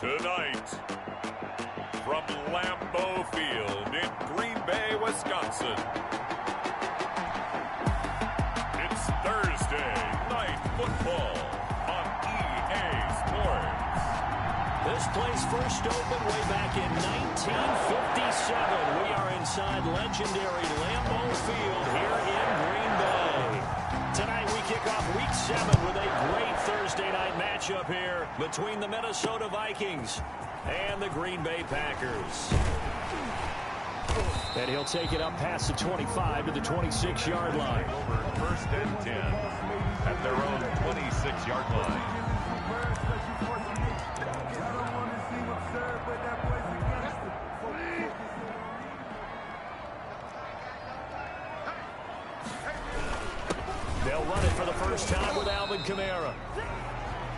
Tonight, from Lambeau Field in Green Bay, Wisconsin, it's Thursday Night Football on EA Sports. This place first opened way back in 1957. We are inside legendary Lambeau Field here in Green Bay. Tonight we kick off Week 7 with a great Thursday night matchup here between the Minnesota Vikings and the Green Bay Packers. And he'll take it up past the 25 to the 26-yard line. Over first and 10 at their own 26-yard line. They'll run it for the first time with Alvin Kamara.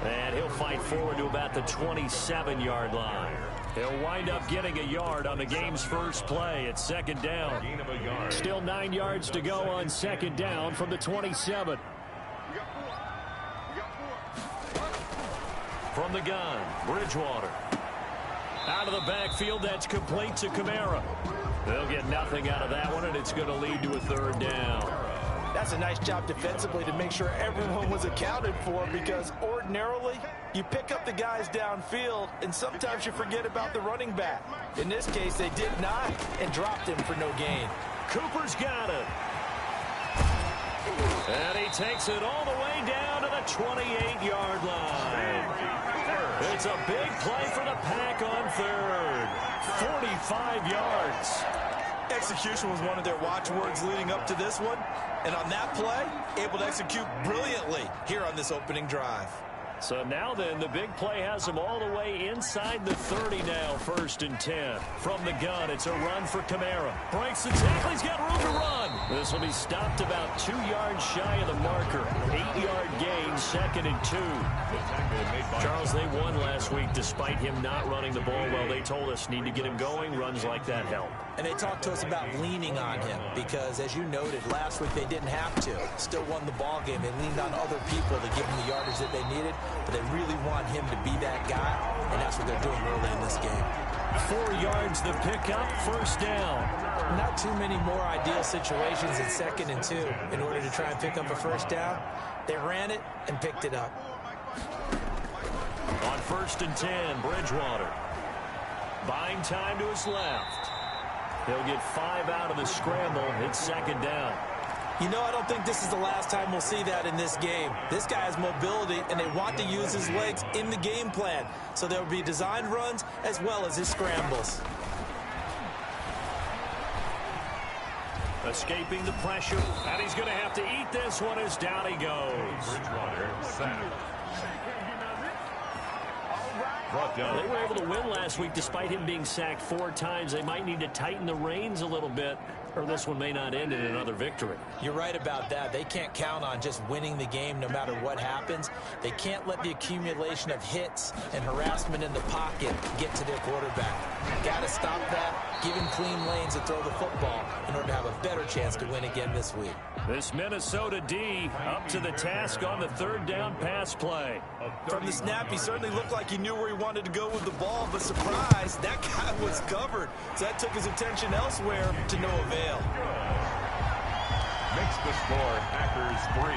And he'll fight forward to about the 27-yard line. He'll wind up getting a yard on the game's first play at second down. Still 9 yards to go on second down from the 27. From the gun, Bridgewater. Out of the backfield, that's complete to Kamara. They'll get nothing out of that one, and it's going to lead to a third down. That's a nice job defensively to make sure everyone was accounted for, because ordinarily you pick up the guys downfield and sometimes you forget about the running back. In this case, they did not and dropped him for no gain. Cooper's got it. And he takes it all the way down to the 28-yard line. It's a big play for the Pack on third. 45 yards. Execution was one of their watchwords leading up to this one. And on that play, able to execute brilliantly here on this opening drive. So now then, the big play has them all the way inside the 30 now, first and 10. From the gun, it's a run for Kamara. Breaks the tackle, he's got room to run. This will be stopped about 2 yards shy of the marker. 8-yard gain, second and 2. Charles, they won last week despite him not running the ball well. They told us need to get him going. Runs like that help. And they talked to us about leaning on him because, as you noted, last week they didn't have to. Still won the ball game. They leaned on other people to give them the yardage that they needed, but they really want him to be that guy, and that's what they're doing early in this game. 4 yards the pickup, first down. Not too many more ideal situations in second and 2 in order to try and pick up a first down. They ran it and picked it up. On first and 10, Bridgewater. Buying time to his left. He'll get 5 out of the scramble. It's second down. You know, I don't think this is the last time we'll see that in this game. This guy has mobility, and they want to use his legs in the game plan. So there will be designed runs as well as his scrambles. Escaping the pressure, and he's going to have to eat this one as down he goes. Bridgewater sacked. They were able to win last week despite him being sacked 4 times. They might need to tighten the reins a little bit, or this one may not end in another victory. You're right about that. They can't count on just winning the game no matter what happens. They can't let the accumulation of hits and harassment in the pocket get to their quarterback. Got to stop that, give him clean lanes to throw the football in order to have a better chance to win again this week. This Minnesota D up to the task on the third down pass play. From the snap, he certainly looked like he knew where he wanted to go with the ball, but surprise, that guy was covered. So that took his attention elsewhere to no avail. Makes the score Packers 3.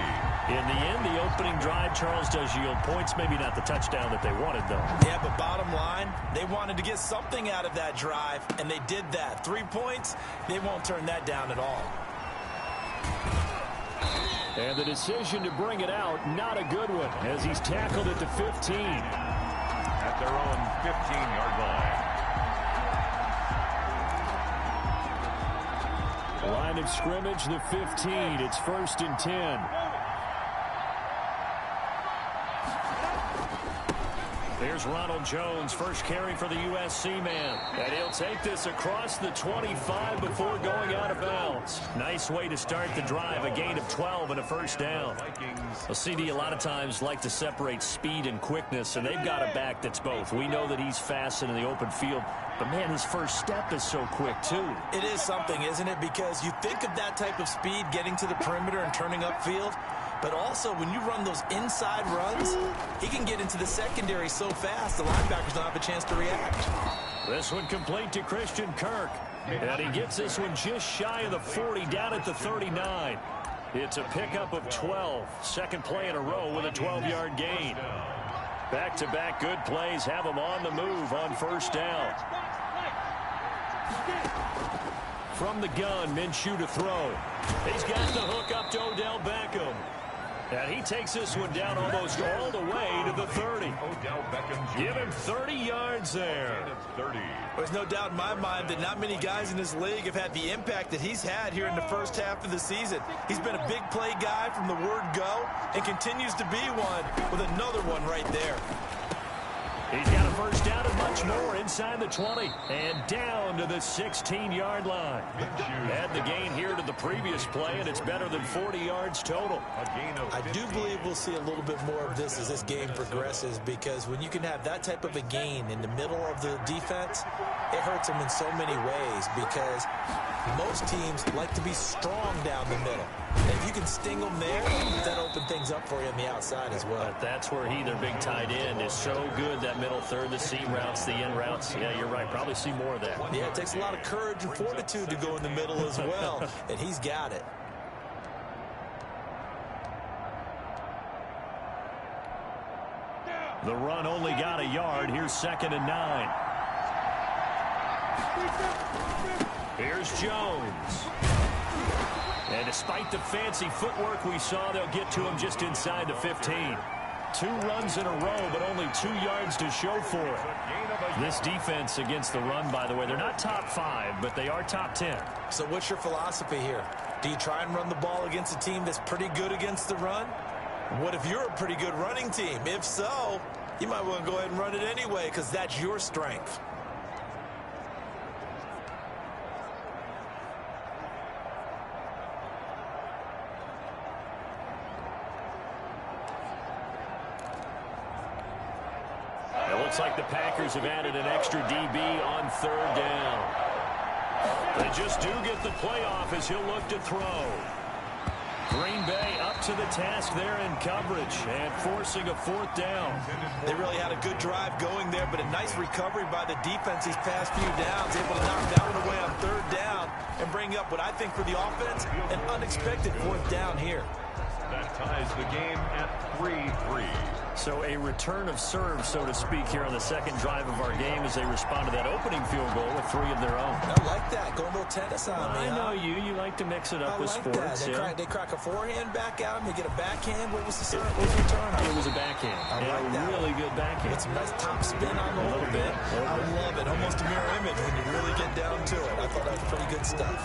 In the end, the opening drive, Charles, does yield points. Maybe not the touchdown that they wanted, though. Yeah, but bottom line, they wanted to get something out of that drive, and they did that. 3 points, they won't turn that down at all. And the decision to bring it out, not a good one, as he's tackled at the 15. At their own 15-yard line. Line of scrimmage, the 15. It's first and 10. Here's Ronald Jones, first carry for the USC man. And he'll take this across the 25 before going out of bounds. Nice way to start the drive, a gain of 12 and a first down. Well, CD, a lot of times like to separate speed and quickness, and they've got a back that's both. We know that he's fast in the open field, but man, his first step is so quick too. It is something, isn't it? Because you think of that type of speed getting to the perimeter and turning upfield, But also, when you run those inside runs, he can get into the secondary so fast, the linebackers don't have a chance to react. This one complete to Christian Kirk. And he gets this one just shy of the 40, down at the 39. It's a pickup of 12. Second play in a row with a 12-yard gain. Back-to-back good plays have him on the move on first down. From the gun, Minshew to throw. He's got the hook up to Odell Beckham. And he takes this one down almost all the way to the 30. Give him 30 yards there. There's no doubt in my mind that not many guys in this league have had the impact that he's had here in the first half of the season. He's been a big play guy from the word go and continues to be one with another one right there. He's got a first down and much more inside the 20 and down to the 16-yard line. Add the gain here to the previous play, and it's better than 40 yards total. I do believe we'll see a little bit more of this as this game progresses, because when you can have that type of a gain in the middle of the defense, it hurts them in so many ways, because most teams like to be strong down the middle. And if you can sting them there, that opens things up for you on the outside as well. But that's where their big tight end, is so good, that middle third, the seam routes, the in routes. Yeah, you're right. Probably see more of that. Yeah, it takes a lot of courage and fortitude to go in the middle as well, and he's got it. The run only got a yard. Here's 2nd and 9. Here's Jones. And despite the fancy footwork we saw, they'll get to him just inside the 15. 2 runs in a row, but only 2 yards to show for it. This defense against the run, by the way, they're not top 5, but they are top 10. So what's your philosophy here? Do you try and run the ball against a team that's pretty good against the run? What if you're a pretty good running team? If so, you might want to go ahead and run it anyway, because that's your strength. Looks like the Packers have added an extra DB on 3rd down. They just do get the playoff as he'll look to throw. Green Bay up to the task there in coverage and forcing a 4th down. They really had a good drive going there, but a nice recovery by the defense these past few downs, able to knock that one away on 3rd down and bring up what I think for the offense, an unexpected 4th down here. That ties the game at 3-3. So a return of serve, so to speak, here on the second drive of our game as they respond to that opening field goal with 3 of their own. I like that. Going a little tennis on me. I know you. You like to mix it up with sports. They crack a forehand back out and they get a backhand. What was the return? It was a backhand. Really good backhand. With some nice top spin on a little bit. I love it. Almost a mirror image when you really get down to it. I thought that was pretty good stuff.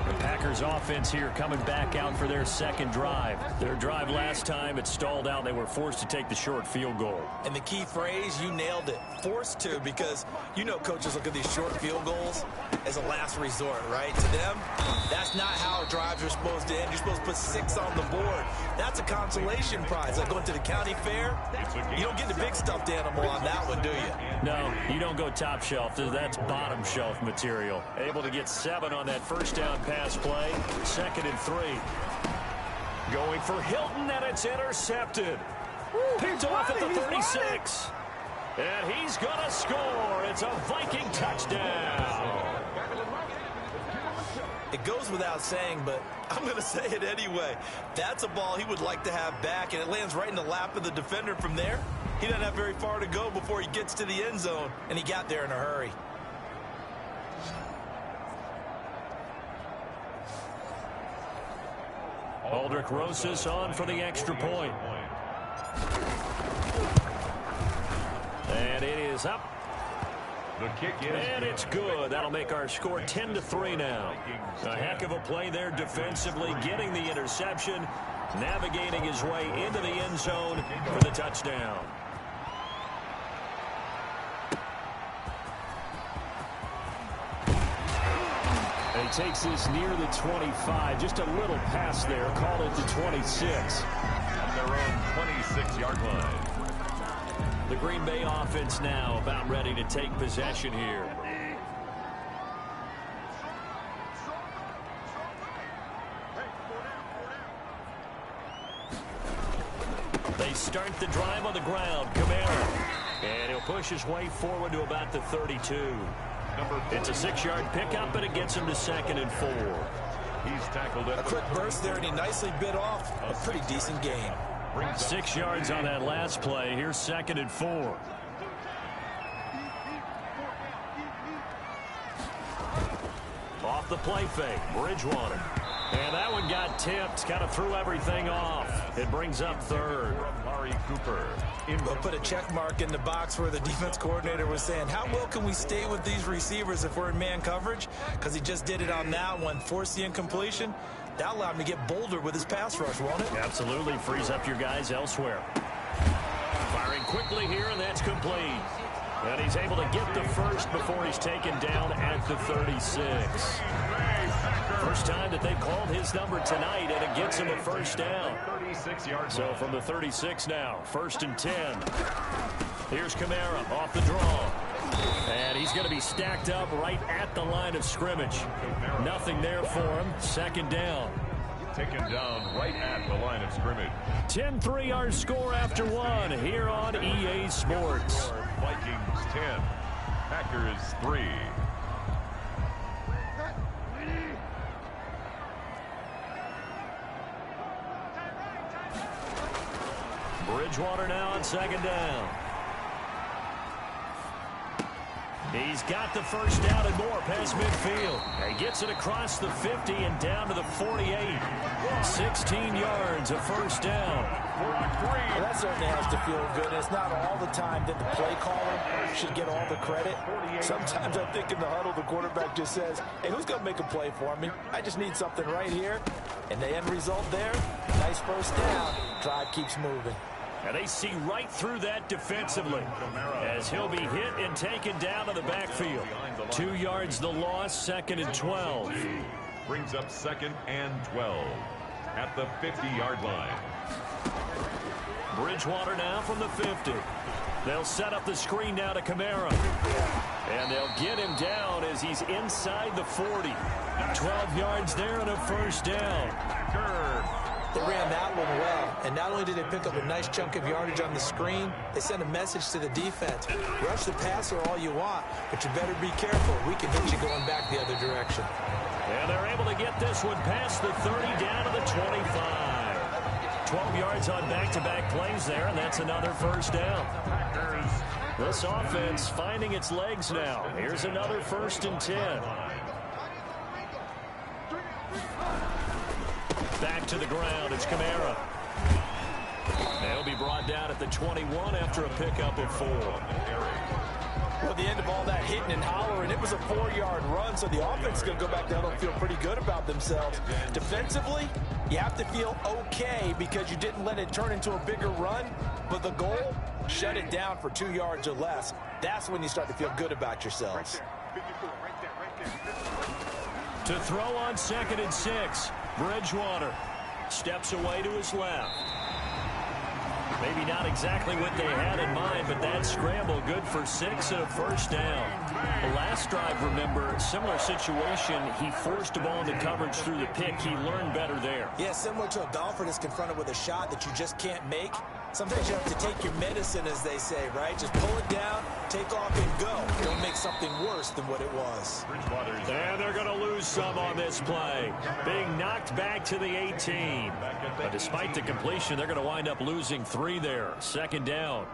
The Packers offense here coming back out for their second drive. Their drive last time, it stalled out. They were forced to take the short field goal. And the key phrase, you nailed it. Forced to, because you know coaches look at these short field goals as a last resort, right? To them, that's not how drives are supposed to end. You're supposed to put 6 on the board. That's a consolation prize. Like going to the county fair, you don't get the big stuffed animal on that one, do you? No, you don't go top shelf. That's bottom shelf material. Able to get 7 on that first down pass play. 2nd and 3. Going for Hilton, and it's intercepted. Picked off at the 36. And he's going to score. It's a Viking touchdown. It goes without saying, but I'm going to say it anyway. That's a ball he would like to have back, and it lands right in the lap of the defender from there. He doesn't have very far to go before he gets to the end zone, and he got there in a hurry. Aldrich Rosas on for the extra point. And it is up. The kick is and it's good. That'll make our score 10-3 now. A heck of a play there defensively, getting the interception, navigating his way into the end zone for the touchdown. And he takes this near the 25. Just a little pass there. Call it the 26. On their own 26-yard line. The Green Bay offense now about ready to take possession here. start the drive on the ground. Kamara. And he'll push his way forward to about the 32. It's a 6-yard pickup, and it gets him to 2nd and 4. He's tackled it. A quick burst there, and he nicely bit off a pretty decent gain. 6 yards on that last play. Here's 2nd and 4. Off the play fake, Bridgewater. And that one got tipped, kind of threw everything off. It brings up 3rd. Amari Cooper. We'll put a check mark in the box where the defense coordinator was saying, how well can we stay with these receivers if we're in man coverage? Because he just did it on that one, forced the incompletion. That allowed him to get bolder with his pass rush, won't it? Absolutely, frees up your guys elsewhere. Firing quickly here, and that's complete. And he's able to get the first before he's taken down at the 36. First time that they've called his number tonight, and it gets him a first down. 36-yard. So from the 36 now, 1st and 10. Here's Kamara off the draw. And he's going to be stacked up right at the line of scrimmage. Nothing there for him. 2nd down. Taken down right at the line of scrimmage. 10-3 our score after 1 here on EA Sports. Vikings 10. Packers 3. Bridgewater now on 2nd down. He's got the first down and more past midfield. He gets it across the 50 and down to the 48. 16 yards, a first down. Well, that certainly has to feel good. It's not all the time that the play caller should get all the credit. Sometimes I think in the huddle, the quarterback just says, hey, who's going to make a play for me? I just need something right here. And the end result there, nice first down. Drive keeps moving. And they see right through that defensively as he'll be hit and taken down to the backfield. 2 yards the loss, 2nd and 12. Brings up 2nd and 12 at the 50-yard line. Bridgewater now from the 50. They'll set up the screen now to Kamara. And they'll get him down as he's inside the 40. 12 yards there and a first down. They ran that one well, and not only did they pick up a nice chunk of yardage on the screen, they sent a message to the defense. Rush the passer all you want, but you better be careful. We can hit you going back the other direction. And they're able to get this one past the 30 down to the 25. 12 yards on back-to-back plays there, and that's another first down. This offense finding its legs now. Here's another 1st and 10. Back to the ground, it's Kamara. They'll be brought down at the 21 after a pickup of 4. Well, at the end of all that hitting and hollering, it was a 4-yard run, so the offense is going to go back down and feel pretty good about themselves. Defensively, you have to feel okay because you didn't let it turn into a bigger run, but the goal, shut it down for 2 yards or less. That's when you start to feel good about yourselves. To throw on 2nd and 6. Bridgewater steps away to his left. Maybe not exactly what they had in mind, but that scramble good for 6 and a first down. The last drive, remember, similar situation. He forced the ball into coverage through the pick. He learned better there. Yeah, similar to a golfer that's confronted with a shot that you just can't make. Sometimes you have to take your medicine, as they say, right? Just pull it down, take off, and go. Don't make something worse than what it was. And they're going to lose some on this play. Being knocked back to the 18. But despite the completion, they're going to wind up losing 3 there. 2nd down.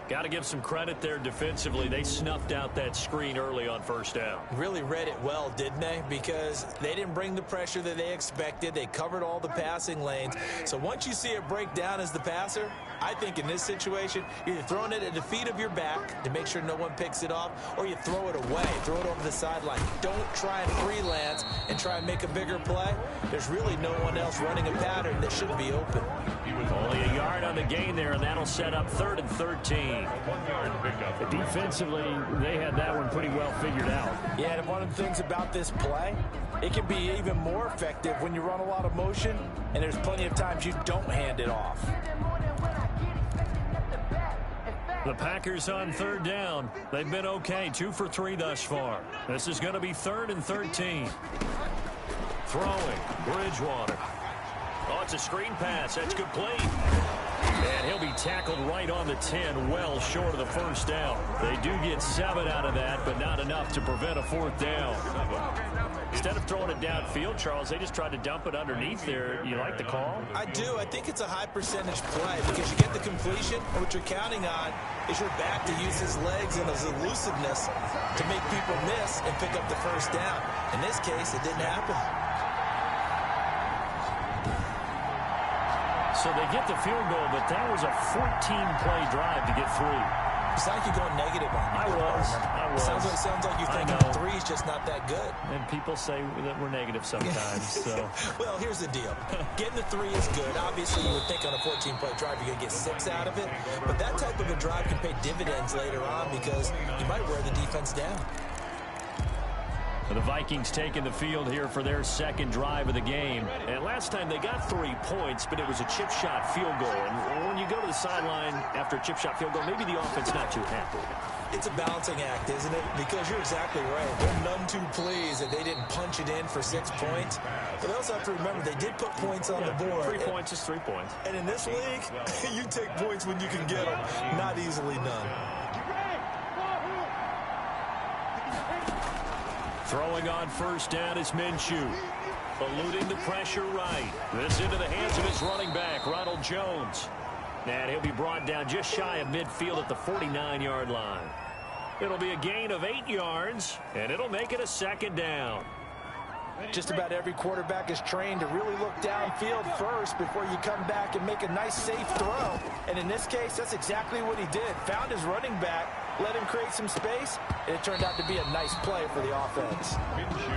Got to give some credit there defensively. They snuffed out that screen early on first down. Really read it well, didn't they? Because they didn't bring the pressure that they expected. They covered all the passing lanes. So once you see it break down as the passer, I think in this situation, you're either throwing it at the feet of your back to make sure no one picks it off, or you throw it away, throw it over the sideline. Don't try and freelance and try and make a bigger play. There's really no one else running a pattern that should be open. He was only a yard on the gain there, and that'll set up 3rd and 13. 1-yard pickup. Defensively, they had that one pretty well figured out. Yeah, and one of the things about this play, it can be even more effective when you run a lot of motion, and there's plenty of times you don't hand it off. The Packers on 3rd down. They've been okay, 2 for 3 thus far. This is going to be 3rd and 13. Throwing, Bridgewater. Oh, it's a screen pass. That's complete. And he'll be tackled right on the 10, well short of the first down. They do get 7 out of that, but not enough to prevent a 4th down. Instead of throwing it downfield, Charles, they just tried to dump it underneath there. You like the call? I do. I think it's a high percentage play because you get the completion, and what you're counting on is your back to use his legs and his elusiveness to make people miss and pick up the first down. In this case, it didn't happen. So they get the field goal, but that was a 14-play drive to get 3. It's like you're going negative on me. I was. Sounds like you think 3 is just not that good. And people say that we're negative sometimes. So. Well, here's the deal. Getting the 3 is good. Obviously, you would think on a 14-play drive you're going to get 6 out of it. But that type of a drive can pay dividends later on because you might wear the defense down. The Vikings taking the field here for their 2nd drive of the game. And last time they got 3 points, but it was a chip shot field goal. And when you go to the sideline after a chip shot field goal, maybe the offense not too happy. It's a balancing act, isn't it? Because you're exactly right. They're none too pleased that they didn't punch it in for 6 points. But they also have to remember they did put points on the board. 3 points is 3 points. And in this league, you take points when you can get them. Not easily done. Throwing on first down is Minshew. Eluding the pressure right. This into the hands of his running back, Ronald Jones. And he'll be brought down just shy of midfield at the 49-yard line. It'll be a gain of 8 yards, and it'll make it a 2nd down. Just about every quarterback is trained to really look downfield first before you come back and make a nice, safe throw. And in this case, that's exactly what he did. Found his running back, let him create some space, and it turned out to be a nice play for the offense.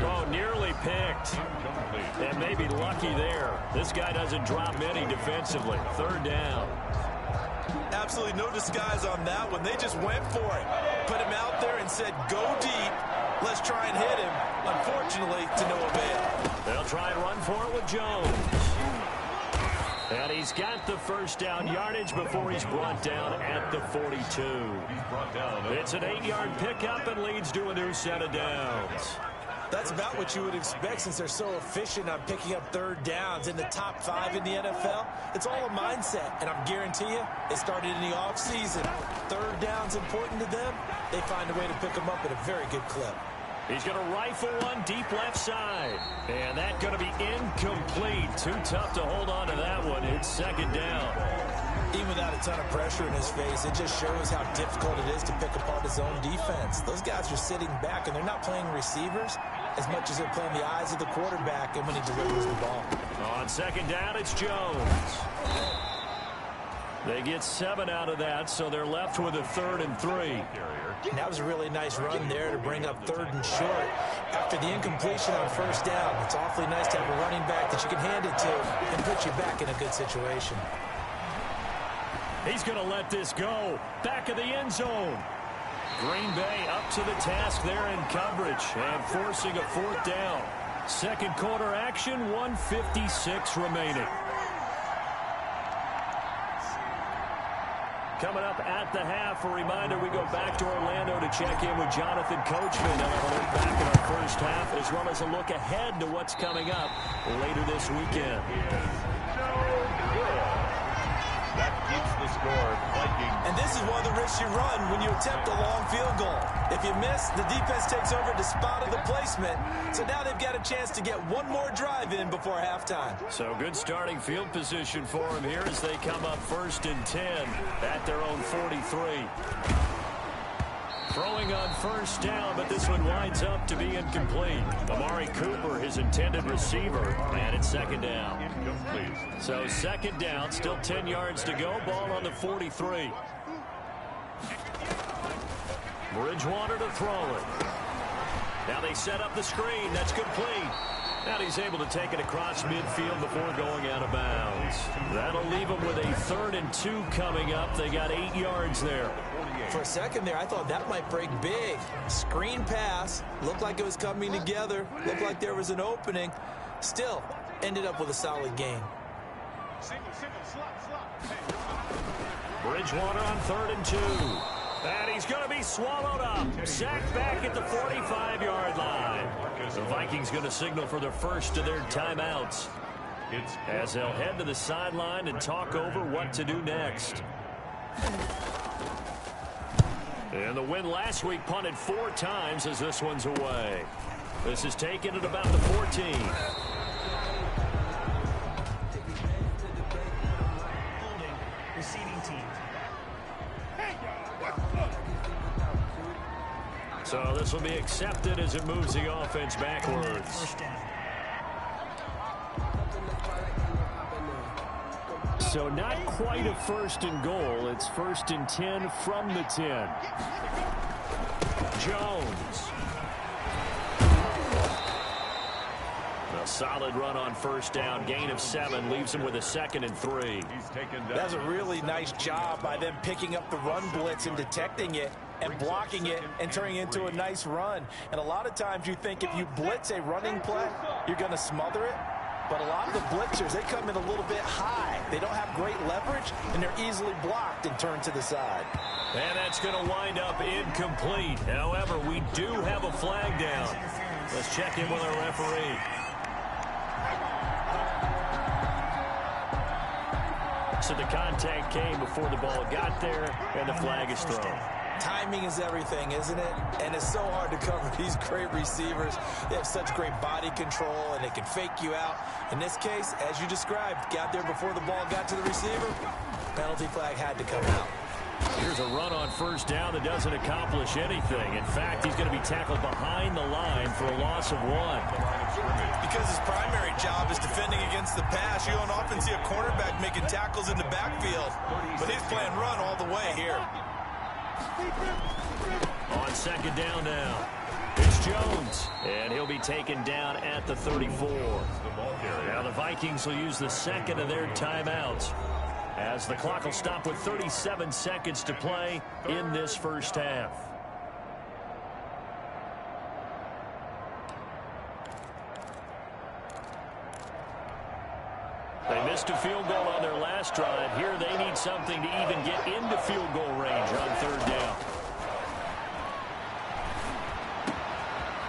Oh, nearly picked. And maybe lucky there. This guy doesn't drop many defensively. 3rd down. Absolutely no disguise on that one. They just went for it. Put him out there and said, go deep. Let's try and hit him. Unfortunately, to no avail. They'll try and run for it with Jones. And he's got the first down yardage before he's brought down at the 42. It's an 8-yard pickup and leads to a new set of downs. That's about what you would expect since they're so efficient on picking up 3rd downs in the top 5 in the NFL. It's all a mindset, and I guarantee you it started in the offseason. 3rd down's important to them. They find a way to pick them up at a very good clip. He's going to rifle one deep left side. And that's going to be incomplete. Too tough to hold on to that one. It's 2nd down. Even without a ton of pressure in his face, it just shows how difficult it is to pick apart his own defense. Those guys are sitting back, and they're not playing receivers as much as they're playing the eyes of the quarterback and when he delivers the ball. On 2nd down, it's Jones. They get 7 out of that, so they're left with a 3rd and 3. That was a really nice run there to bring up 3rd and short. After the incompletion on 1st down, it's awfully nice to have a running back that you can hand it to and put you back in a good situation. He's going to let this go. Back of the end zone. Green Bay up to the task there in coverage and forcing a 4th down. 2nd quarter action, 1:56 remaining. Coming up at the half, a reminder, we go back to Orlando to check in with Jonathan Coachman. And a look back at our first half, as well as a look ahead to what's coming up later this weekend. That keeps the score. Vikings. And this is one of the risks you run when you attempt a long field goal. If you miss, the defense takes over to spot of the placement. So now they've got a chance to get one more drive in before halftime. So good starting field position for them here as they come up 1st and 10 at their own 43. Throwing on 1st down, but this one winds up to be incomplete. Amari Cooper, his intended receiver, and it's 2nd down. Incomplete. So 2nd down, still 10 yards to go. Ball on the 43. Bridgewater to throw it. Now they set up the screen. That's complete. Now he's able to take it across midfield before going out of bounds. That'll leave him with a 3rd and 2 coming up. They got 8 yards there. For a second there, I thought that might break big. Screen pass. Looked like it was coming together. Looked like there was an opening. Still, ended up with a solid gain. Bridgewater on 3rd and 2. And he's going to be swallowed up. Sacked back at the 45-yard line. The Vikings going to signal for the first of their timeouts. as they'll head to the sideline and talk over what to do next. And the win last week punted 4 times as this one's away. This is taken at about the 14. So this will be accepted as it moves the offense backwards. So not quite a 1st and goal. It's 1st and 10 from the 10. Jones. A solid run on 1st down. Gain of 7 leaves him with a 2nd and 3. That's a really nice job by them picking up the run blitz and detecting it and blocking it and turning it into a nice run. And a lot of times you think if you blitz a running play, you're going to smother it. But a lot of the blitzers, they come in a little bit high. They don't have great leverage, and they're easily blocked and turned to the side. And that's going to wind up incomplete. However, we do have a flag down. Let's check in with our referee. So the contact came before the ball got there, and the flag is thrown. Timing is everything, isn't it? And it's so hard to cover these great receivers. They have such great body control, and they can fake you out. In this case, as you described, got there before the ball got to the receiver. Penalty flag had to come out. Here's a run on 1st down that doesn't accomplish anything. In fact, he's going to be tackled behind the line for a loss of 1. Because his primary job is defending against the pass, you don't often see a cornerback making tackles in the backfield. But he's playing run all the way here. On 2nd down now, it's Jones, and he'll be taken down at the 34. Now the Vikings will use the 2nd of their timeouts, as the clock will stop with 37 seconds to play in this 1st half. They missed a field goal on their last drive. Here they need something to even get into field goal range on 3rd down.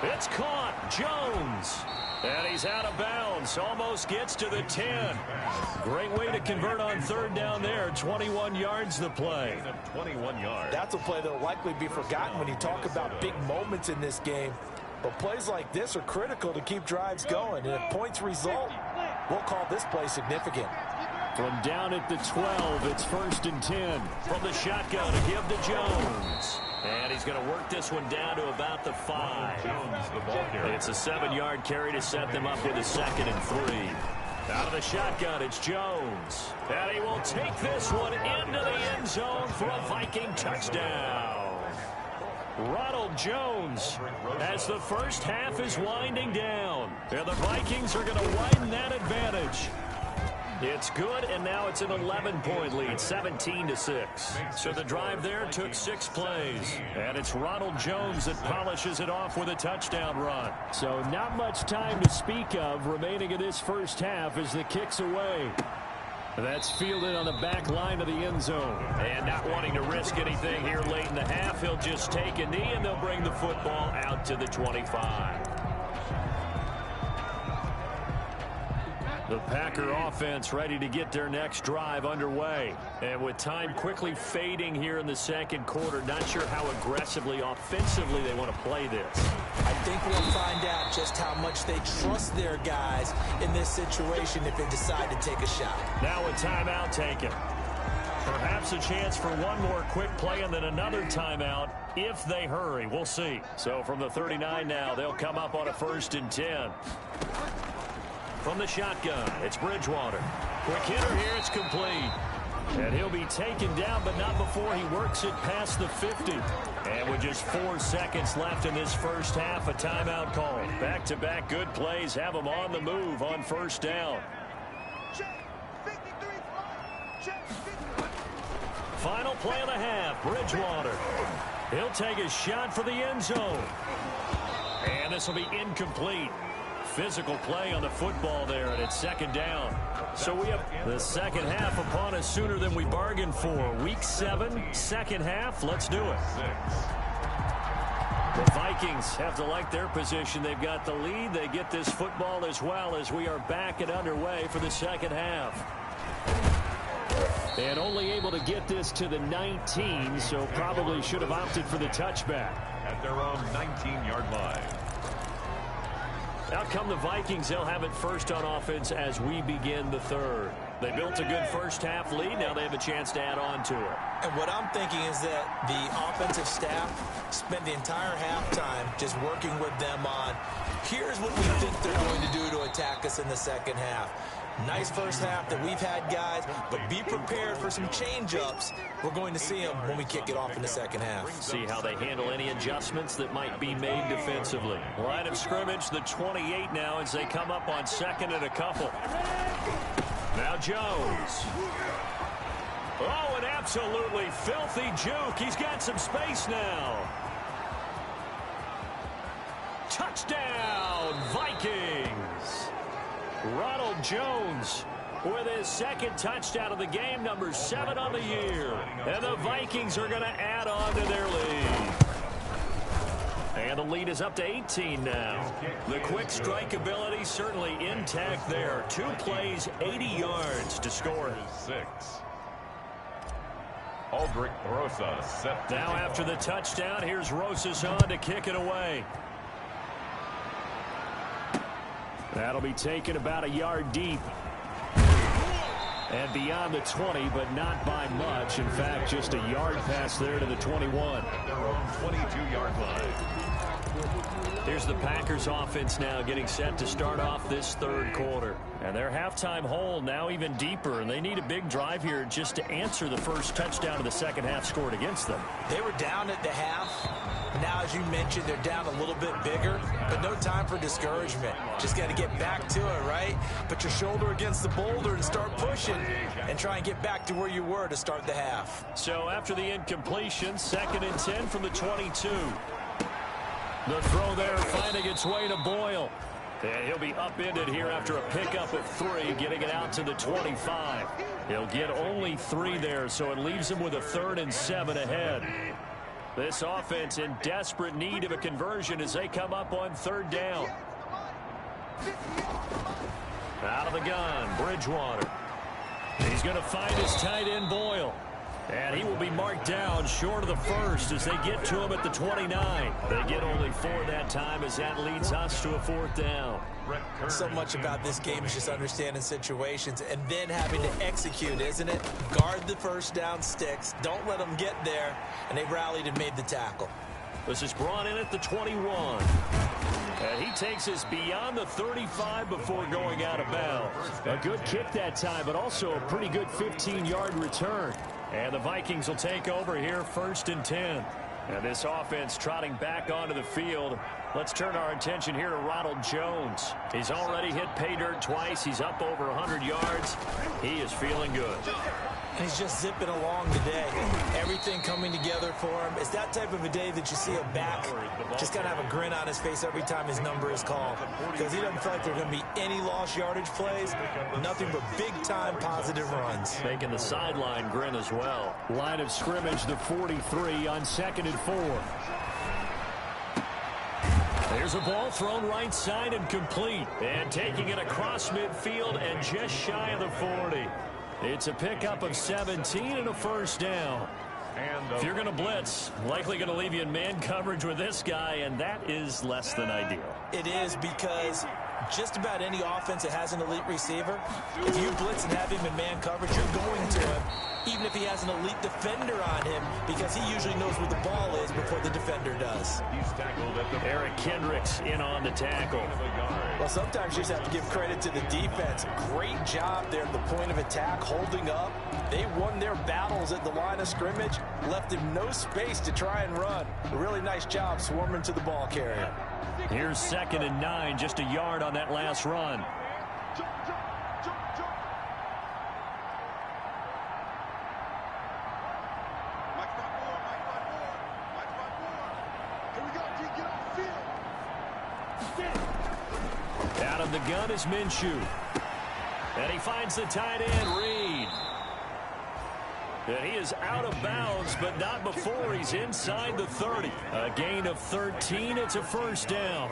It's caught. Jones. And he's out of bounds. Almost gets to the 10. Great way to convert on 3rd down there. 21 yards the play. 21 yards. That's a play that will likely be forgotten when you talk about big moments in this game. But plays like this are critical to keep drives going. And if points result, we'll call this play significant. From down at the 12, it's 1st and 10. From the shotgun to give to Jones. And he's going to work this one down to about the 5. It's a 7-yard carry to set them up with a 2nd and 3. Out of the shotgun, it's Jones. And he will take this one into the end zone for a Viking touchdown. Ronald Jones, as the 1st half is winding down. And the Vikings are going to widen that advantage. It's good, and now it's an 11-point lead, 17-6. So the drive there took 6 plays, and it's Ronald Jones that polishes it off with a touchdown run. So not much time to speak of remaining in this 1st half as the kick's away. That's fielded on the back line of the end zone. And not wanting to risk anything here late in the half, he'll just take a knee, and they'll bring the football out to the 25. The Packer offense ready to get their next drive underway. And with time quickly fading here in the 2nd quarter, not sure how aggressively, offensively they want to play this. I think we'll find out just how much they trust their guys in this situation if they decide to take a shot. Now a timeout taken. Perhaps a chance for one more quick play and then another timeout if they hurry. We'll see. So from the 39 now, they'll come up on a 1st and 10. From the shotgun, it's Bridgewater. Quick hitter here, it's complete. And he'll be taken down, but not before he works it past the 50. And with just 4 seconds left in this 1st half, a timeout call. Back-to-back good plays have him on the move on 1st down. Final play of the half, Bridgewater. He'll take a shot for the end zone. And this will be incomplete. Physical play on the football there, and it's 2nd down. So we have the 2nd half upon us sooner than we bargained for. Week 7, 2nd half. Let's do it. The Vikings have to like their position. They've got the lead. They get this football as well as we are back and underway for the second half. And only able to get this to the 19, so probably should have opted for the touchback. At their own 19-yard line. Out come the Vikings. They'll have it first on offense as we begin the third. They built a good first-half lead. Now they have a chance to add on to it. And what I'm thinking is that the offensive staff spent the entire halftime just working with them on, here's what we think they're going to do to attack us in the second half. Nice first half that we've had, guys, but be prepared for some change-ups. We're going to see them when we kick it off in the second half. See how they handle any adjustments that might be made defensively. Line of scrimmage, the 28 now as they come up on second and a couple. Now Jones. Oh, an absolutely filthy juke. He's got some space now. Touchdown, Vikings. Ronald Jones with his second touchdown of the game, number 7 on the year. And the Vikings are going to add on to their lead. And the lead is up to 18 now. The quick strike ability certainly intact there. 2 plays, 80 yards to score. 6. Aldrich Rosas set. Now after the touchdown, here's Rosas on to kick it away. That'll be taken about a yard deep. And beyond the 20, but not by much. In fact, just a yard pass there to the 21. At their own 22-yard line. Here's the Packers offense now getting set to start off this third quarter. And their halftime hole now even deeper, and they need a big drive here just to answer the first touchdown of the second half scored against them. They were down at the half. Now, as you mentioned, they're down a little bit bigger, but no time for discouragement. Just got to get back to it, right? Put your shoulder against the boulder and start pushing and try and get back to where you were to start the half. So after the incompletion, 2nd and 10 from the 22. The throw there finding its way to Boyle. And he'll be upended here after a pickup of 3, getting it out to the 25. He'll get only 3 there, so it leaves him with a 3rd and 7 ahead. This offense in desperate need of a conversion as they come up on 3rd down. Out of the gun, Bridgewater. He's going to find his tight end, Boyle. And he will be marked down short of the first as they get to him at the 29. They get only 4 that time as that leads us to a 4th down. So much about this game is just understanding situations and then having to execute, isn't it? Guard the first down sticks. Don't let them get there. And they rallied and made the tackle. This is brought in at the 21. And he takes us beyond the 35 before going out of bounds. A good kick that time, but also a pretty good 15-yard return. And the Vikings will take over here 1st and 10. And this offense trotting back onto the field. Let's turn our attention here to Ronald Jones. He's already hit pay dirt twice. He's up over 100 yards. He is feeling good. He's just zipping along today. Everything coming together for him. It's that type of a day that you see a back just kind of have a grin on his face every time his number is called. Because he doesn't feel like there are going to be any lost yardage plays. Nothing but big-time positive runs. Making the sideline grin as well. Line of scrimmage, the 43 on 2nd and 4. There's a ball thrown right side and complete. And taking it across midfield and just shy of the 40. It's a pickup of 17 and a 1st down. If you're going to blitz, likely going to leave you in man coverage with this guy, and that is less than ideal. It is because just about any offense that has an elite receiver, if you blitz and have him in man coverage, you're going to him, even if he has an elite defender on him, because he usually knows where the ball is before the defender does. He's tackled at the Eric Kendricks in on the tackle. Well, sometimes you just have to give credit to the defense. Great job there at the point of attack, holding up. They won their battles at the line of scrimmage, left him no space to try and run. A really nice job swarming to the ball carrier. Here's 2nd and 9, just a yard on that last run. Out of the gun is Minshew. And he finds the tight end, Reed. And he is out of bounds, but not before he's inside the 30. A gain of 13. It's a first down.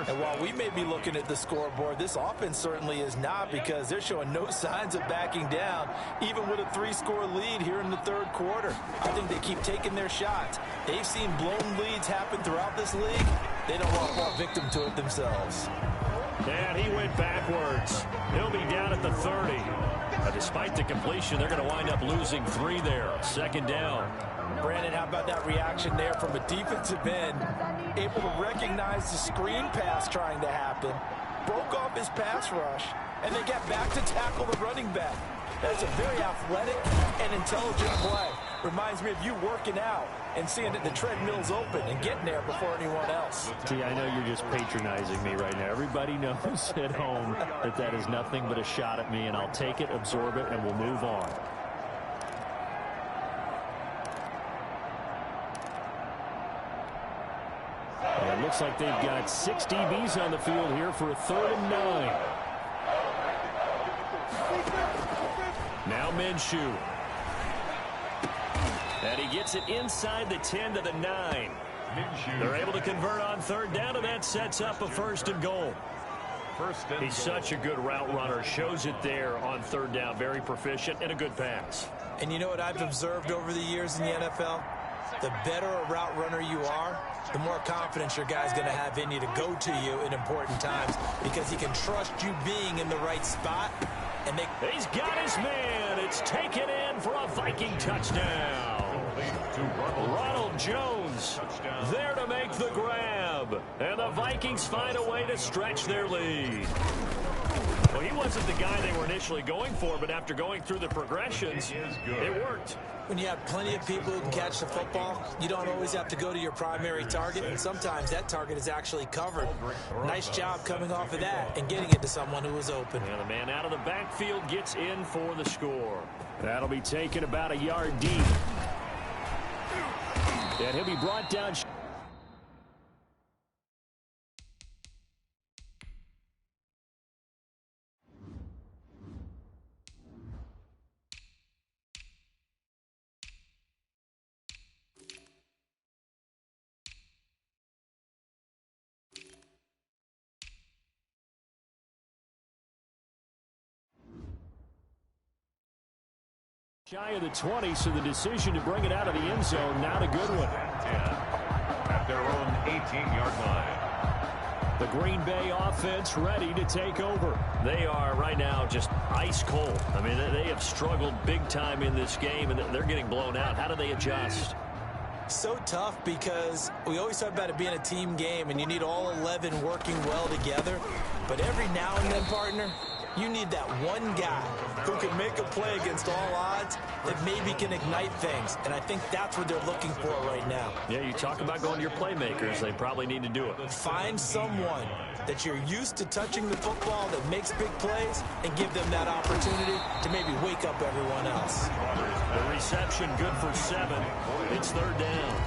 And while we may be looking at the scoreboard, this offense certainly is not, because they're showing no signs of backing down, even with a 3-score lead here in the third quarter. I think they keep taking their shots. They've seen blown leads happen throughout this league. They don't want to fall victim to it themselves. And he went backwards. He'll be down at the 30. Despite the completion, they're going to wind up losing 3 there. Second down. Brandon, how about that reaction there from a defensive end? Able to recognize the screen pass trying to happen, broke off his pass rush, and then got back to tackle the running back. That's a very athletic and intelligent play. Reminds me of you working out and seeing that the treadmill's open and getting there before anyone else. T, I know you're just patronizing me right now. Everybody knows at home that that is nothing but a shot at me, and I'll take it, absorb it, and we'll move on. And it looks like they've got 6 DBs on the field here for a 3rd and 9. Now Minshew. And he gets it inside the 10 to the 9. They're able to convert on 3rd down, and that sets up a 1st and goal. He's such a good route runner. Shows it there on 3rd down. Very proficient and a good pass. And you know what I've observed over the years in the NFL? The better a route runner you are, the more confidence your guy's going to have in you to go to you in important times, because he can trust you being in the right spot. And he's got his man. It's taken in for a Viking touchdown. Ronald Jones there to make the grab. And the Vikings find a way to stretch their lead. Well, he wasn't the guy they were initially going for, but after going through the progressions, it worked. When you have plenty of people who can catch the football, you don't always have to go to your primary target, and sometimes that target is actually covered. Nice job coming off of that and getting it to someone who was open. And the man out of the backfield gets in for the score. That'll be taken about a yard deep. And he'll be brought down. Shy of the 20, so the decision to bring it out of the end zone, not a good one. 10 at their own 18-yard line. The Green Bay offense ready to take over. They are right now just ice cold. I mean, they have struggled big time in this game, and they're getting blown out. How do they adjust? So tough, because we always talk about it being a team game, and you need all 11 working well together. But every now and then, partner, you need that one guy who can make a play against all odds that maybe can ignite things. And I think that's what they're looking for right now. Yeah, you talk about going to your playmakers. They probably need to do it. Find someone that you're used to touching the football that makes big plays and give them that opportunity to maybe wake up everyone else. The reception good for 7. It's 3rd down.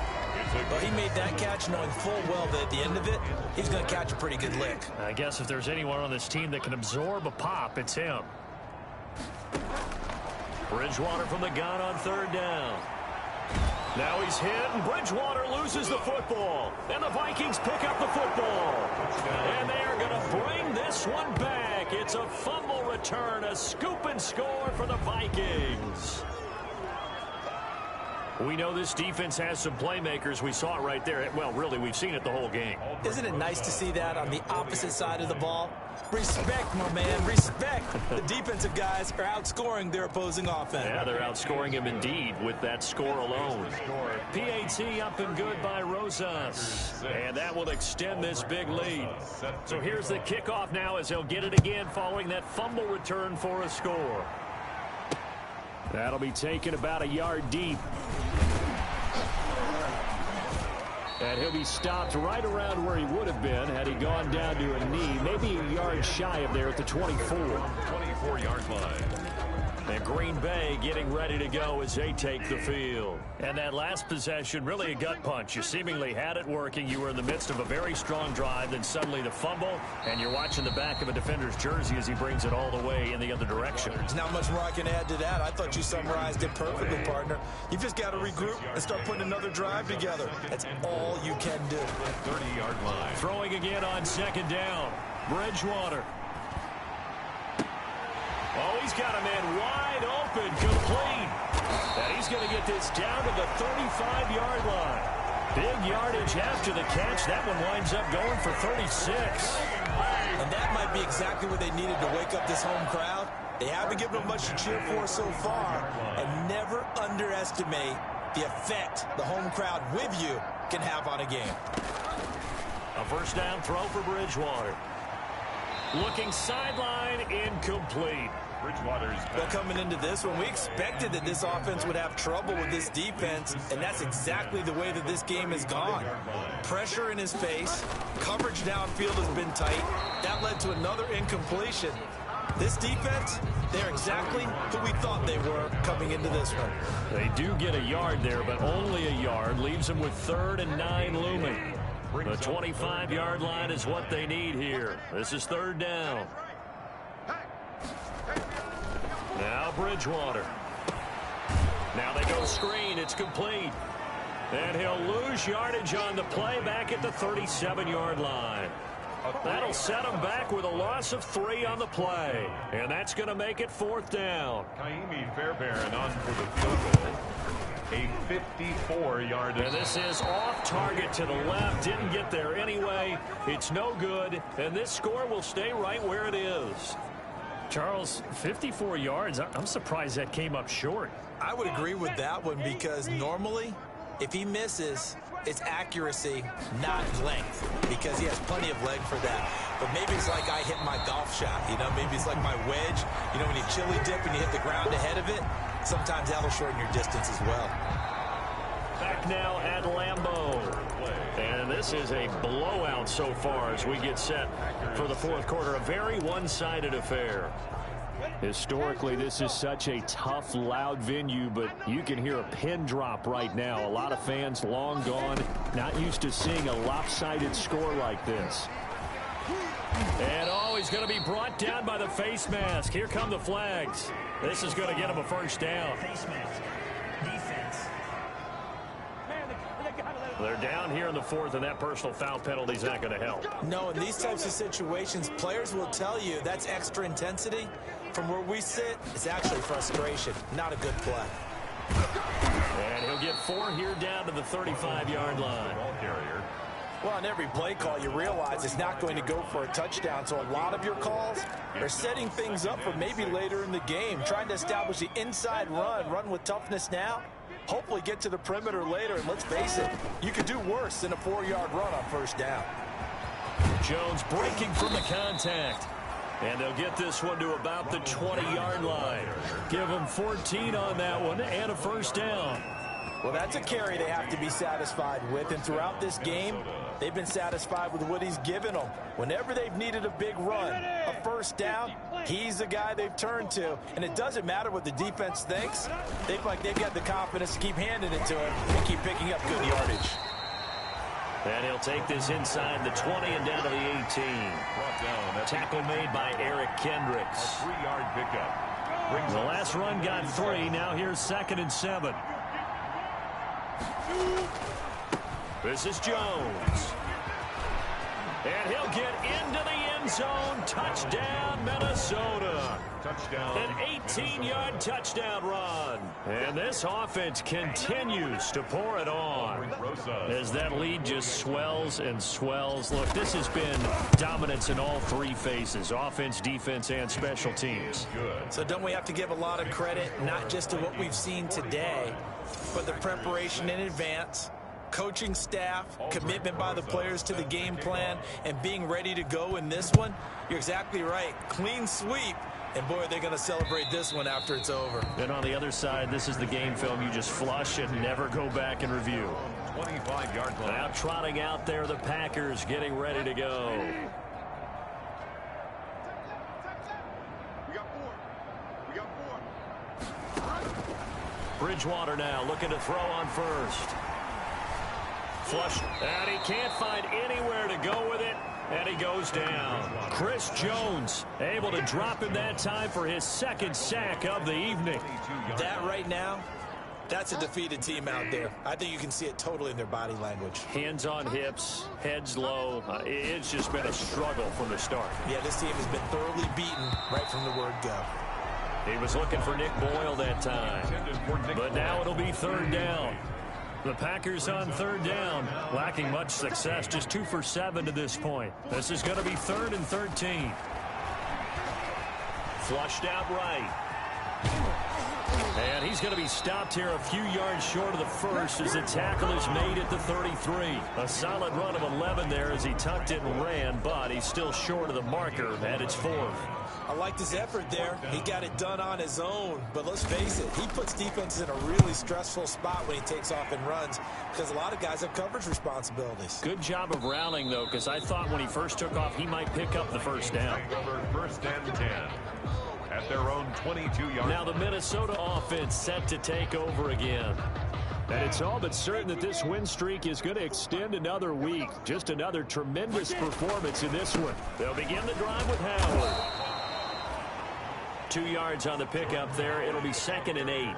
Well, he made that catch knowing full well that at the end of it, he's going to catch a pretty good lick. I guess if there's anyone on this team that can absorb a pop, it's him. Bridgewater from the gun on 3rd down. Now he's hit, and Bridgewater loses the football. And the Vikings pick up the football. And they are going to bring this one back. It's a fumble return, a scoop and score for the Vikings. We know this defense has some playmakers. We saw it right there. Well, really, we've seen it the whole game. Isn't it nice to see that on the opposite side of the ball? Respect, my man, respect. The defensive guys are outscoring their opposing offense. Yeah, they're outscoring him indeed with that score alone. PAT up and good by Rosas. And that will extend this big lead. So here's the kickoff now as they'll get it again following that fumble return for a score. That'll be taken about a yard deep. And he'll be stopped right around where he would have been had he gone down to a knee, maybe a yard shy of there at the 24. 24-yard line. And Green Bay getting ready to go as they take the field. And that last possession, really a gut punch. You seemingly had it working. You were in the midst of a very strong drive, then suddenly the fumble, and you're watching the back of a defender's jersey as he brings it all the way in the other direction. There's not much more I can add to that. I thought you summarized it perfectly, partner. You've just got to regroup and start putting another drive together. That's all you can do. 30-yard line. Throwing again on second down. Bridgewater. Oh, he's got a man wide open, complete. And he's going to get this down to the 35-yard line. Big yardage after the catch. That one winds up going for 36. And that might be exactly what they needed to wake up this home crowd. They haven't given them much to cheer for so far. And never underestimate the effect the home crowd with you can have on a game. A first down throw for Bridgewater. Looking sideline, incomplete. Bridgewater's back. Well, coming into this one, we expected that this offense would have trouble with this defense, and that's exactly the way that this game has gone. Pressure in his face, coverage downfield has been tight. That led to another incompletion. This defense, they're exactly who we thought they were coming into this one. They do get a yard there, but only a yard. Leaves them with 3rd and 9 looming. The 25-yard line is what they need here. This is 3rd down. Now Bridgewater. Now they go screen. It's complete. And he'll lose yardage on the play back at the 37-yard line. That'll set him back with a loss of 3 on the play. And that's going to make it 4th down. Kaimi Fairbairn on for the field goal. A 54-yard. And this is off target to the left. Didn't get there anyway. It's no good. And this score will stay right where it is. Charles, 54 yards. I'm surprised that came up short. I would agree with that one because normally, if he misses, it's accuracy, not length, because he has plenty of leg for that. But maybe it's like I hit my golf shot, you know, maybe it's like my wedge. You know, when you chili dip and you hit the ground ahead of it, sometimes that'll shorten your distance as well. Back now at Lambeau. And this is a blowout so far as we get set for the 4th quarter. A very one-sided affair. Historically, this is such a tough, loud venue, but you can hear a pin drop right now. A lot of fans long gone, not used to seeing a lopsided score like this. And oh, he's going to be brought down by the face mask. Here come the flags. This is going to get him a first down. Face mask. Defense. They're down here in the 4th, and that personal foul penalty is not going to help. No, in these types of situations, players will tell you that's extra intensity. From where we sit, it's actually frustration, not a good play. And he'll get 4 here down to the 35-yard line. Ball carrier. Well, on every play call, you realize it's not going to go for a touchdown, so a lot of your calls are setting things up for maybe later in the game, trying to establish the inside run with toughness now, hopefully get to the perimeter later, and let's face it, you could do worse than a 4-yard run on first down. Jones breaking from the contact. And they'll get this one to about the 20-yard line. Give them 14 on that one and a first down. Well, that's a carry they have to be satisfied with, and throughout this game, they've been satisfied with what he's given them. Whenever they've needed a big run, a first down, he's the guy they've turned to, and it doesn't matter what the defense thinks. They feel like they've got the confidence to keep handing it to him and keep picking up good yardage. And he'll take this inside the 20 and down to the 18. Tackle made by Eric Kendricks. A 3-yard pickup. The last run got 3. Now here's 2nd and 7. This is Jones. And he'll get into the end zone. Touchdown, Minnesota. Touchdown. An 18-yard touchdown run. And this offense continues to pour it on as that lead just swells and swells. Look, this has been dominance in all 3 phases, offense, defense, and special teams. Good. So don't we have to give a lot of credit, not just to what we've seen today, but the preparation in advance, coaching staff, commitment by the players to the game plan, and being ready to go in this one? You're exactly right. Clean sweep. And, boy, they're going to celebrate this one after it's over. And on the other side, this is the game film you just flush and never go back and review. 25-yard line. Now trotting out there, the Packers getting ready to go. We got 4. Bridgewater now looking to throw on first. Flush, and he can't find anywhere to go with it, and he goes down. Chris Jones able to drop him that time for his second sack of the evening. That right now, that's a defeated team out there. I think you can see it totally in their body language. Hands on hips, heads low. It's just been a struggle from the start. Yeah, this team has been thoroughly beaten right from the word go. He was looking for Nick Boyle that time, but now it'll be third down. The Packers on third down, lacking much success, just 2 for 7 to this point. This is going to be 3rd and 13. Flushed out right. And he's going to be stopped here a few yards short of the first as the tackle is made at the 33. A solid run of 11 there as he tucked it and ran, but he's still short of the marker at its 4th. I liked his effort there. He got it done on his own. But let's face it, he puts defenses in a really stressful spot when he takes off and runs because a lot of guys have coverage responsibilities. Good job of rallying, though, because I thought when he first took off, he might pick up the first down. First and 10 at their own 22-yard. Now the Minnesota offense set to take over again. And it's all but certain that this win streak is going to extend another week. Just another tremendous performance in this one. They'll begin the drive with Howard. 2 yards on the pickup there. It'll be 2nd and 8.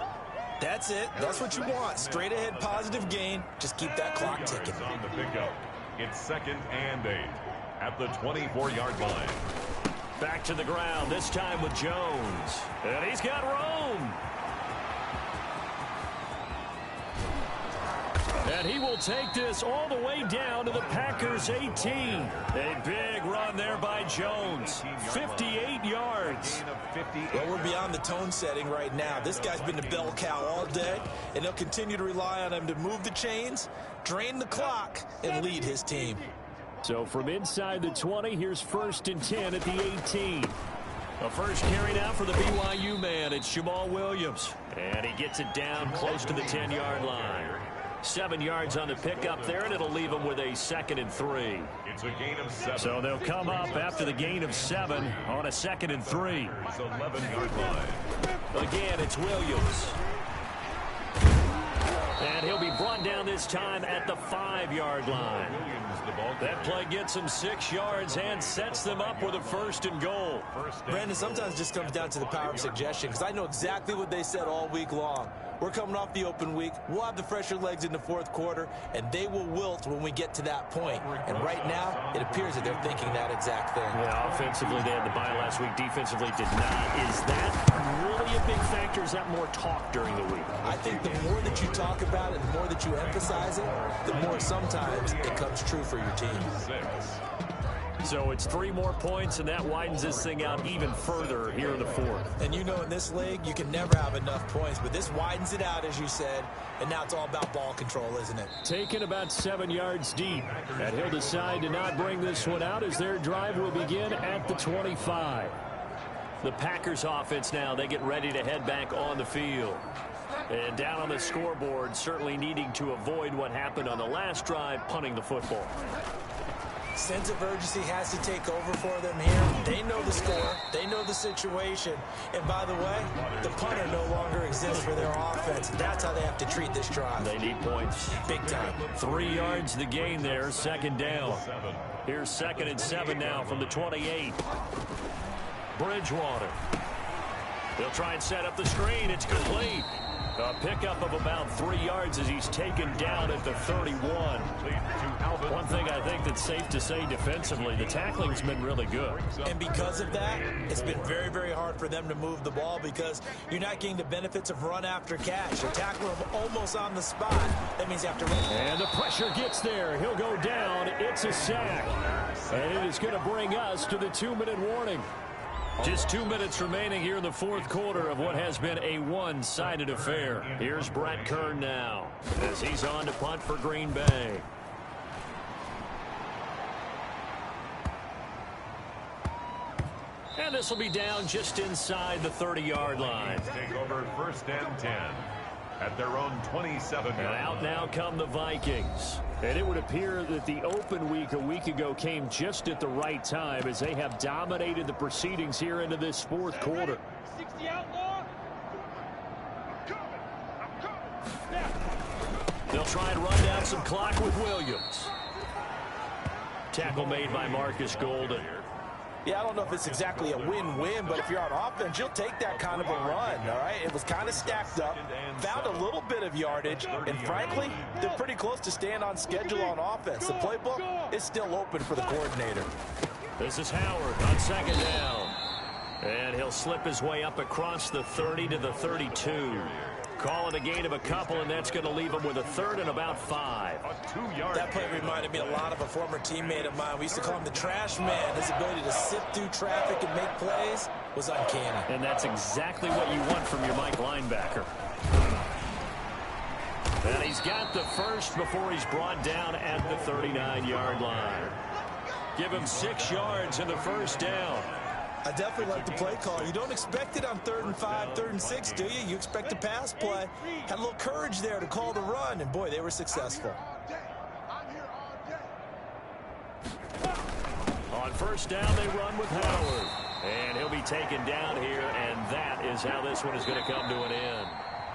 That's it. That's what you want. Straight ahead positive gain. Just keep that clock ticking. On the pickup. It's 2nd and 8 at the 24-yard line. Back to the ground, this time with Jones. And he's got room. And he will take this all the way down to the Packers' 18. A big run there by Jones. 58 yards. Well, we're beyond the tone setting right now. This guy's been the bell cow all day, and they'll continue to rely on him to move the chains, drain the clock, and lead his team. So from inside the 20, here's 1st and 10 at the 18. A first carry now for the BYU man. It's Jamal Williams. And he gets it down close to the 10-yard line. 7 yards on the pickup there, and it'll leave him with a 2nd and 3. It's a gain of 7. So they'll come up after the gain of 7 on a 2nd and 3. It's 11-yard line. Again, it's Williams. And he'll be brought down this time at the 5-yard line. That play gets him 6 yards and sets them up with a 1st and goal. Brandon, sometimes it just comes down to the power of suggestion because I know exactly what they said all week long. We're coming off the open week. We'll have the fresher legs in the 4th quarter, and they will wilt when we get to that point. And right now, it appears that they're thinking that exact thing. Yeah, offensively, they had the bye last week. Defensively, did not. Is that really a big factor? Is that more talk during the week? I think the more that you talk about it, the more that you emphasize it, the more sometimes it comes true for your team. So it's 3 more points, and that widens this thing out even further here in the 4th. And you know in this league, you can never have enough points, but this widens it out, as you said, and now it's all about ball control, isn't it? Taken about 7 yards deep, and he'll decide to not bring this one out as their drive will begin at the 25. The Packers offense now, they get ready to head back on the field. And down on the scoreboard, certainly needing to avoid what happened on the last drive, punting the football. Sense of urgency has to take over for them here. They know the score. They know the situation. And by the way, the punter no longer exists for their offense. That's how they have to treat this drive. They need points. Big time. 3 yards the gain there, 2nd down. Here's 2nd and 7 now from the 28. Bridgewater. They'll try and set up the screen. It's complete. A pickup of about 3 yards as he's taken down at the 31. One thing I think that's safe to say defensively, the tackling's been really good. And because of that, it's been very, very hard for them to move the ball because you're not getting the benefits of run after catch. You tackle him almost on the spot. That means you have to run. And the pressure gets there. He'll go down. It's a sack. And it is going to bring us to the 2-minute warning. Just 2 minutes remaining here in the 4th quarter of what has been a one-sided affair. Here's Brett Kern now as he's on to punt for Green Bay. And this will be down just inside the 30-yard line. Take over 1st and 10 at their own 27. And out now come the Vikings. And it would appear that the open week a week ago came just at the right time as they have dominated the proceedings here into this 4th quarter. 60 outlaw. They'll try and run down some clock with Williams. Tackle made by Marcus Golden. Yeah, I don't know if it's exactly a win-win, but if you're on offense, you'll take that kind of a run, all right? It was kind of stacked up, found a little bit of yardage, and frankly, they're pretty close to staying on schedule on offense. The playbook is still open for the coordinator. This is Howard on second down. And he'll slip his way up across the 30 to the 32. Call it a gain of a couple, and that's going to leave him with a third and about 5. That play reminded me a lot of a former teammate of mine. We used to call him the trash man. His ability to sift through traffic and make plays was uncanny. And that's exactly what you want from your Mike linebacker. And he's got the first before he's brought down at the 39-yard line. Give him 6 yards in the first down. I definitely like the play call. You don't expect it on 3rd and 5, 3rd and 6, do you? You expect a pass play. Had a little courage there to call the run, and boy, they were successful. On first down, they run with Howard. And he'll be taken down here, and that is how this one is going to come to an end.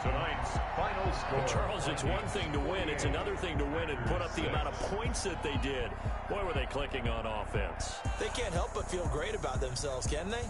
Tonight's final score. Charles, it's one thing to win. It's another thing to win and put up the amount of points that they did. Boy, were they clicking on offense. They can't help but feel great about themselves, can they?